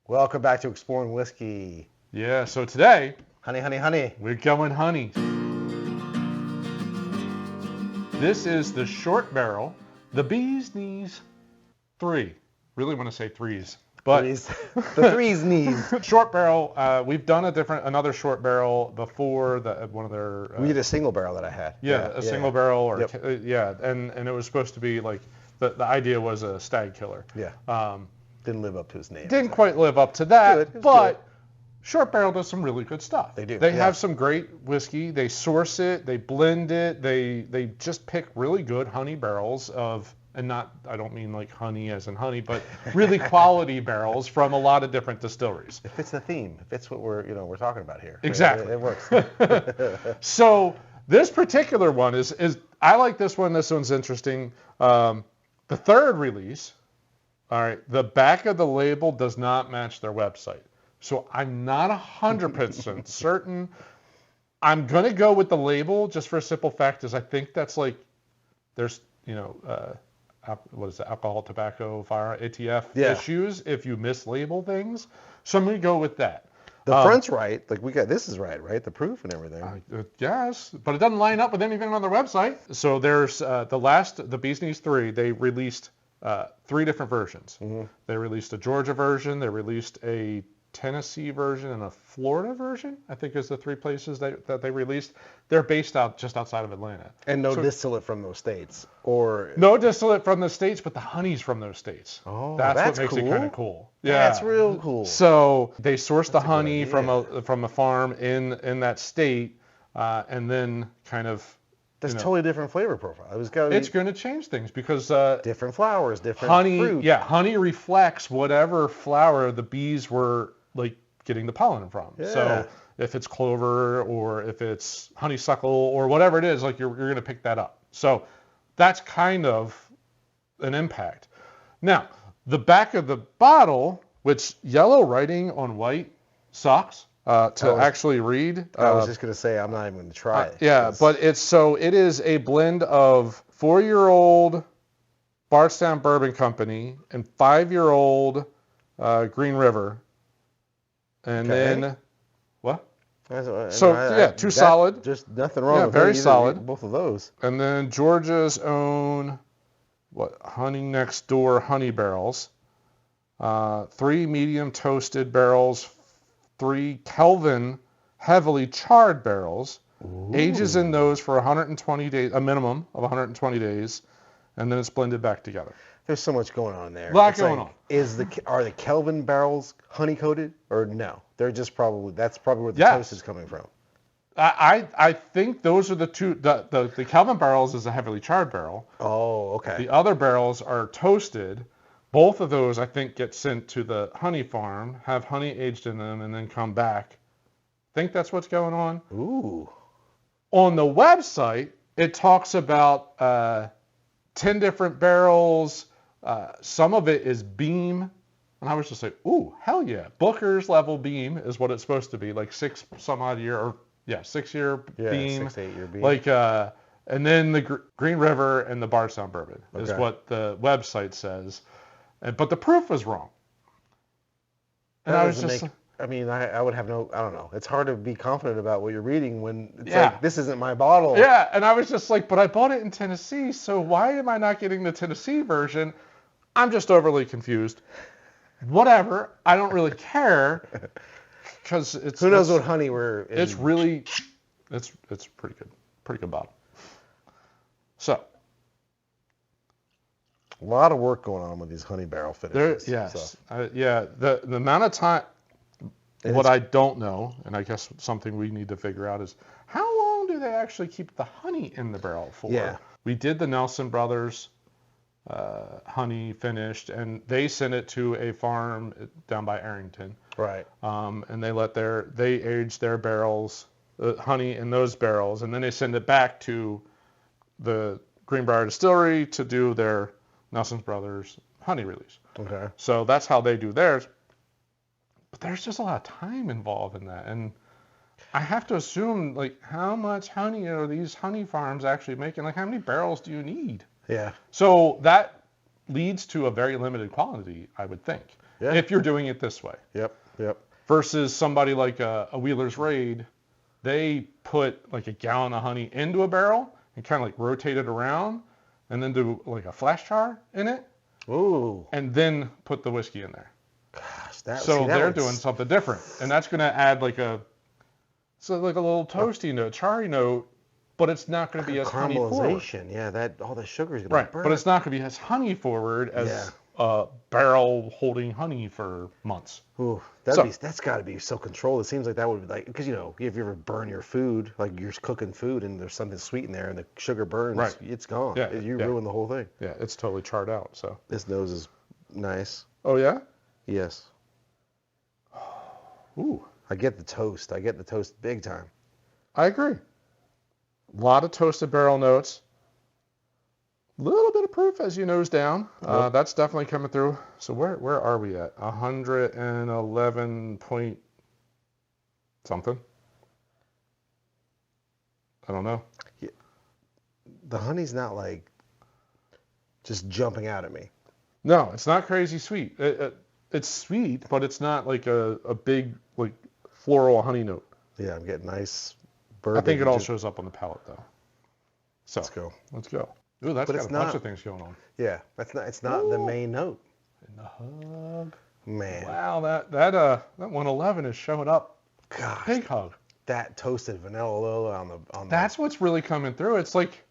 Welcome back to Exploring Whiskey. Yeah, so today, Honey, honey, honey. we're going honey. This is the Shortbarrel, the Bee's Knees 3. Really want to say threes. But The threes knees. Shortbarrel, we've done another Shortbarrel before, one of their... we did a single barrel that I had. Single barrel, or Yep. and it was supposed to be like, the idea was a stag killer. Yeah. Didn't live up to his name. Didn't quite live up to that, Good, but Shortbarrel does some really good stuff. They do. They have some great whiskey. They source it. They blend it. They just pick really good honey barrels of, and not, I don't mean like honey as in honey, but really quality barrels from a lot of different distilleries. It fits the theme. It fits what we're talking about here. Exactly. It works. So this particular one is I like this one. This one's interesting. The third release. All right, the back of the label does not match their website. So I'm not 100% certain. I'm going to go with the label just for a simple fact is I think that's like, there's, what is it, alcohol, tobacco, fire, ATF issues if you mislabel things. So I'm going to go with that. The front's right. Like this is right? The proof and everything. Yes, but it doesn't line up with anything on their website. So there's the Bee's Knees 3, they released 3 different versions. Mm-hmm. They released a Georgia version, they released a Tennessee version, and a Florida version, I think is the 3 places that they released. They're based just outside of Atlanta. And no distillate from those states? Or no distillate from the states, but the honey's from those states. Oh, that's what makes it kind of cool. Yeah, that's real cool. So they sourced the honey from a farm in that state, and then kind of... That's totally different flavor profile. It's going to change things because different flowers, different honey. fruit. Yeah, honey reflects whatever flower the bees were like getting the pollen from. Yeah. So if it's clover or if it's honeysuckle or whatever it is, like you're going to pick that up. So that's kind of an impact. Now the back of the bottle, which yellow writing on white sucks. Actually read. I was just going to say, I'm not even going to try it. But it is a blend of 4-year-old Bardstown Bourbon Company and 5-year-old Green River. And then, what? Two solid. Just nothing wrong with very solid. Both of those. And then Georgia's own, Honey Next Door honey barrels. 3 medium toasted barrels, 3 Kelvin heavily charred barrels. Ooh. Ages in those for 120 days, a minimum of 120 days, and then it's blended back together. There's so much going on there. A lot going on. Are the Kelvin barrels honey coated or no? They're just that's probably where the toast is coming from. I think those are the two. The Kelvin barrels is a heavily charred barrel. Oh, okay. The other barrels are toasted. Both of those, I think, get sent to the honey farm, have honey aged in them, and then come back. Think that's what's going on? Ooh. On the website, it talks about 10 different barrels. Some of it is beam. And I was just like, ooh, hell yeah. Booker's level beam is what it's supposed to be, like 6 some odd year, or 6 year beam. 6 to 8 year beam. Like, and then the Green River and the Bardstown Bourbon is what the website says. But the proof was wrong. And I was just... I would have I don't know. It's hard to be confident about what you're reading when it's like, this isn't my bottle. Yeah, and I was just like, but I bought it in Tennessee, so why am I not getting the Tennessee version? I'm just overly confused. Whatever. I don't really care. Because it's... Who knows what honey we're... It's really... It's pretty good. Pretty good bottle. So... A lot of work going on with these honey barrel finishes. The amount of time, I don't know, and I guess something we need to figure out is how long do they actually keep the honey in the barrel for? Yeah. We did the Nelson Brothers honey finished, and they sent it to a farm down by Arrington. Right. And they aged their barrels, honey in those barrels, and then they send it back to the Greenbrier Distillery to do their Nelson Brothers honey release. Okay. So that's how they do theirs. But there's just a lot of time involved in that. And I have to assume, like, how much honey are these honey farms actually making? Like, how many barrels do you need? Yeah. So that leads to a very limited quantity, I would think. Yeah. if you're doing it this way. Yep. Yep. Versus somebody like a Wheeler's Raid, they put like a gallon of honey into a barrel and kind of like rotate it around and then do like a flash char in it. Ooh. And then put the whiskey in there. Gosh, They're doing something different. And that's going to add like a little toasty note, charry note, but it's not going to be as honey forward. Caramelization. Yeah, all the sugar is going to burn. But it's not going to be as honey forward as a barrel holding honey for months. Ooh, that's got to be so controlled. It seems like that would be like, because if you ever burn your food, like you're cooking food and there's something sweet in there and the sugar burns, it's gone. Yeah, you ruin the whole thing. Yeah, it's totally charred out. So this nose is nice. Oh yeah? Yes. Ooh. I get the toast. Big time. I agree. A lot of toasted barrel notes. Little bit of proof as you nose down. That's definitely coming through. So where are we at? 111 point something. I don't know. Yeah. The honey's not like just jumping out at me. No, it's not crazy sweet. It's sweet, but it's not like a big like floral honey note. Yeah, I'm getting nice bourbon. I think it all shows up on the palate though. So let's go. Ooh, that's got a bunch of things going on. Yeah, it's not the main note. In the hug. Man. Wow, that 111 is showing up. Gosh. Big hug. That toasted vanilla on the That's what's really coming through. It's like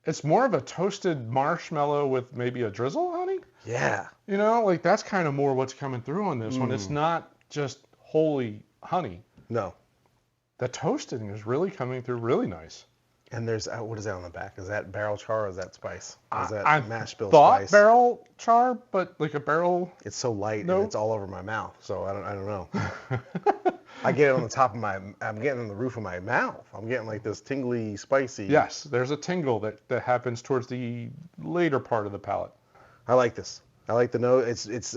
it's more of a toasted marshmallow with maybe a drizzle of honey. Yeah. You know, like that's kind of more what's coming through on this one. It's not just wholly honey. No. The toasting is really coming through really nice. And there's, what is that on the back? Is that barrel char or is that spice? Is that I mash bill thought spice? barrel char, but like a barrel. It's so light Nope. and it's all over my mouth, so I don't know. I get it on the top of I'm getting on the roof of my mouth. I'm getting like this tingly, spicy. Yes, there's a tingle that happens towards the later part of the palate. I like this. I like the note. It's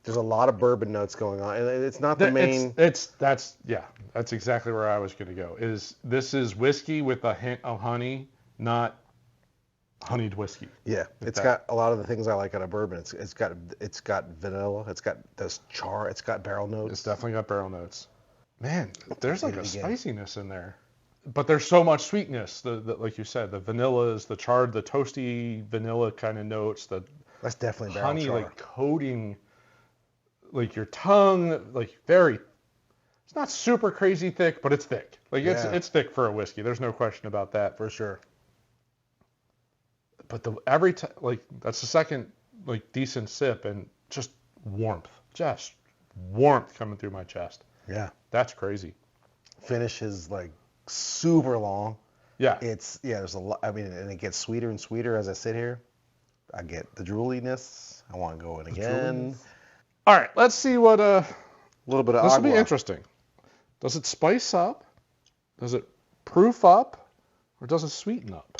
there's a lot of bourbon notes going on, and it's not the main. That's exactly where I was going to go. This is whiskey with a hint of honey, not honeyed whiskey. Yeah, got a lot of the things I like out of bourbon. It's got vanilla. It's got this char. It's got barrel notes. It's definitely got barrel notes. Man, there's like a spiciness in there, but there's so much sweetness. The like you said, the vanillas, the charred, the toasty vanilla kind of notes. That's definitely barrel honey char. like coating like your tongue, like very. It's not super crazy thick, but it's thick. Like it's thick for a whiskey. There's no question about that. For sure. But every time, like that's the second like decent sip and just warmth coming through my chest. Yeah. That's crazy. Finish is like super long. Yeah. There's a lot. I mean, and it gets sweeter and sweeter as I sit here. I get the drooliness. I want to go in again. All right, let's see what a little bit of this agua. will be interesting. Does it spice up? Does it proof up? Or does it sweeten up?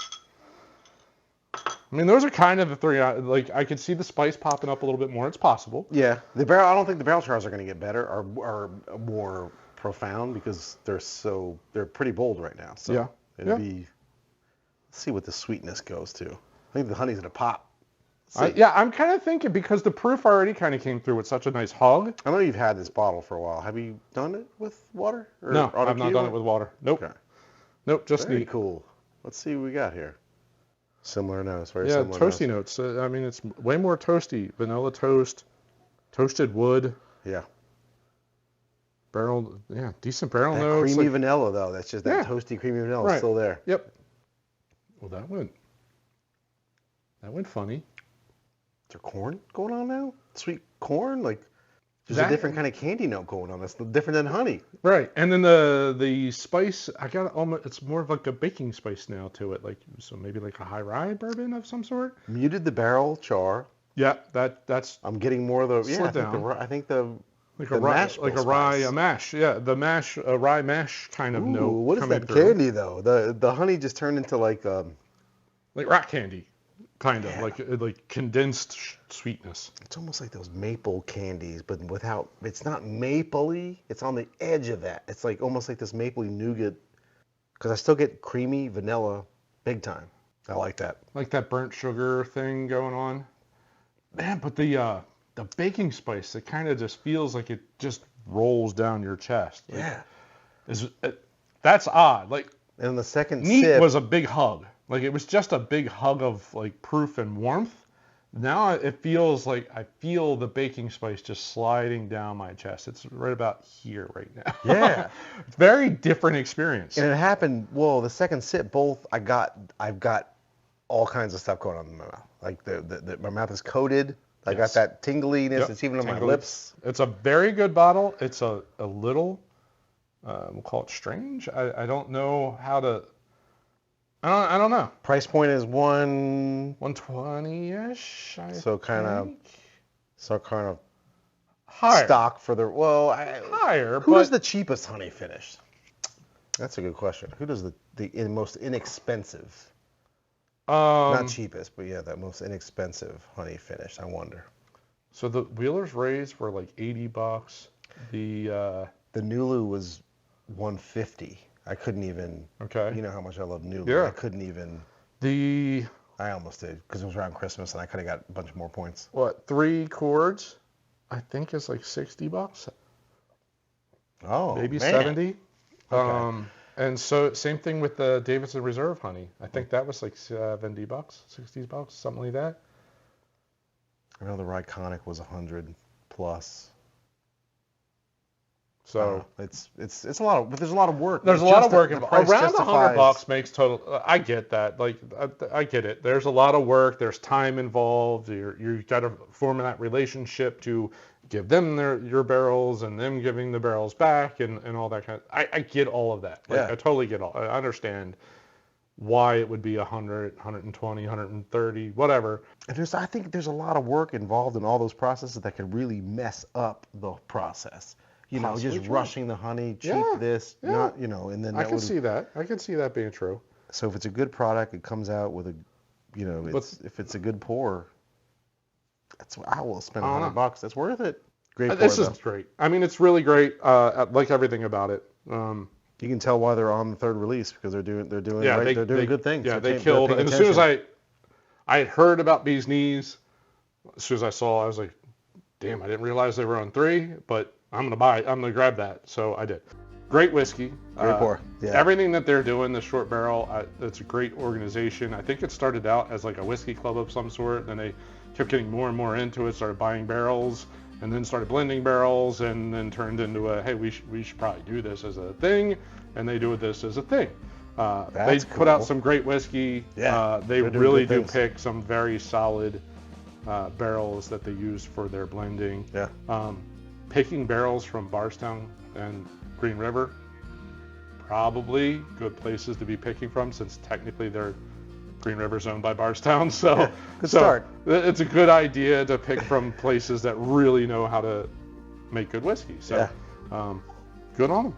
I mean, those are kind of the three. Like, I could see the spice popping up a little bit more. It's possible. Yeah, I don't think the barrel chars are going to get better or more profound because they're pretty bold right now. So let's see what the sweetness goes to. I think the honey's going to pop. I'm kind of thinking because the proof already kind of came through with such a nice hug. I know you've had this bottle for a while. Have you done it with water? No, I've not done it with water. Nope. Okay. Nope, just very neat. Cool. Let's see what we got here. Similar nose, very similar. Yeah, toasty notes. I mean, it's way more toasty. Vanilla toast, toasted wood. Yeah. Decent barrel that notes. Creamy vanilla though. That's just that toasty creamy vanilla is still there. Yep. Well, that went funny. Is there corn going on now? Sweet corn? Like, there's a different kind of candy note going on. That's different than honey. Right. And then the spice, it's more of like a baking spice now to it. Like, so maybe like a high rye bourbon of some sort. Muted the barrel char. Yeah, that's. I'm getting more of the, I think the like a mash. Yeah, the mash, a rye mash kind of note. What is that candy though? The honey just turned into like rock candy. Kind of like condensed sweetness. It's almost like those maple candies, but without. It's not mapley. It's on the edge of that. It's like almost like this mapley nougat. Because I still get creamy vanilla, big time. I like that. Like that burnt sugar thing going on. Man, but the the baking spice that kind of just feels like it just rolls down your chest. Yeah. That's odd. Like, and the second neat sip was a big hug. Like, it was just a big hug of like proof and warmth. Now it feels like I feel the baking spice just sliding down my chest. It's right about here right now. Yeah. Very different experience. And it happened, well, the second sip, I've got all kinds of stuff going on in my mouth. Like my mouth is coated. I got that tingliness. Yep. It's even on my lips. It's a very good bottle. It's a little, we'll call it strange. I don't know how to, I don't know. Price point is 120-ish. So kind of higher. Stock for the higher. Who does the cheapest honey finish? That's a good question. Who does the most inexpensive? Not cheapest, but yeah, that most inexpensive honey finish. I wonder. So the Wheeler's Rays were like $80. The Nulu was $150. I couldn't even. Okay. You know how much I love Nulu. Yeah. I couldn't even. I almost did because it was around Christmas and I could have got a bunch more points. What, 3 cords? I think it's like $60. Oh, maybe man. 70. Okay. And so same thing with the Davidson Reserve honey. I think that was like $70, $60, something like that. I know the Ryconic was 100 plus. So it's a lot of, but there's a lot of work. There's a lot of work involved. Around $100 makes total. I get that. Like I get it. There's a lot of work. There's time involved. You got to form that relationship to give them your barrels and them giving the barrels back and all that kind of. I get all of that. Like, yeah. I totally get all. I understand why it would be 100, 120, 130, whatever. And I think there's a lot of work involved in all those processes that can really mess up the process. Just rushing the honey, not, and then I can see that. I can see that being true. So if it's a good product, it comes out with if it's a good pour, I will spend $100. That's worth it. Great pour, This is great. I mean, it's really great. Like everything about it. You can tell why they're on the third release because they're doing they're doing good things. Yeah, they killed. And as soon as I had heard about Bee's Knees, as soon as I saw, I was like, damn, I didn't realize they were on 3, but I'm gonna grab that. So I did. Great whiskey. Great pour. Yeah. Everything that they're doing, the Shortbarrel, it's a great organization. I think it started out as like a whiskey club of some sort. Then they kept getting more and more into it, started buying barrels, and then started blending barrels, and then turned into hey, we should probably do this as a thing, and they do this as a thing. They put out some great whiskey. Yeah. They really do pick some very solid barrels that they use for their blending. Yeah. Picking barrels from Bardstown and Green River, probably good places to be picking from since technically Green River's owned by Bardstown. So, good start. It's a good idea to pick from places that really know how to make good whiskey. So, good on them.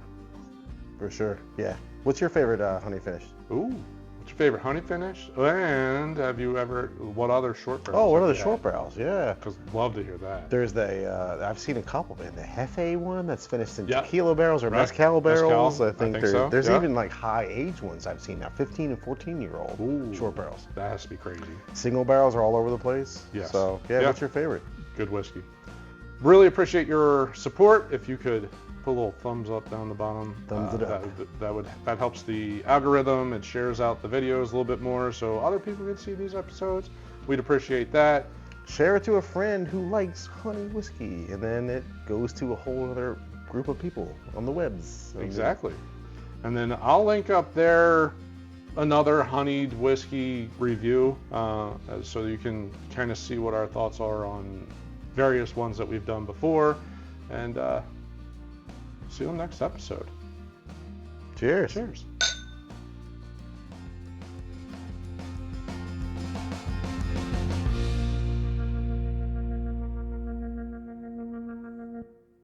For sure. Yeah. What's your favorite honey finish? Ooh. What's your favorite honey finish? And what other short barrels? Oh, what are the short barrels? Yeah. Because love to hear that. There's I've seen a couple, man. The Hefe one that's finished in tequila barrels or mezcal barrels. I think so. There's even like high age ones I've seen now, 15 and 14-year-old short barrels. That has to be crazy. Single barrels are all over the place. Yes. So, what's your favorite? Good whiskey. Really appreciate your support. If you could put a little thumbs up down the bottom. Thumbs it up. That helps the algorithm. It shares out the videos a little bit more so other people can see these episodes. We'd appreciate that. Share it to a friend who likes honey whiskey, and then it goes to a whole other group of people on the webs. Exactly. And then I'll link up there another honeyed whiskey review so you can kind of see what our thoughts are on various ones that we've done before. And see you on the next episode. Cheers. Cheers.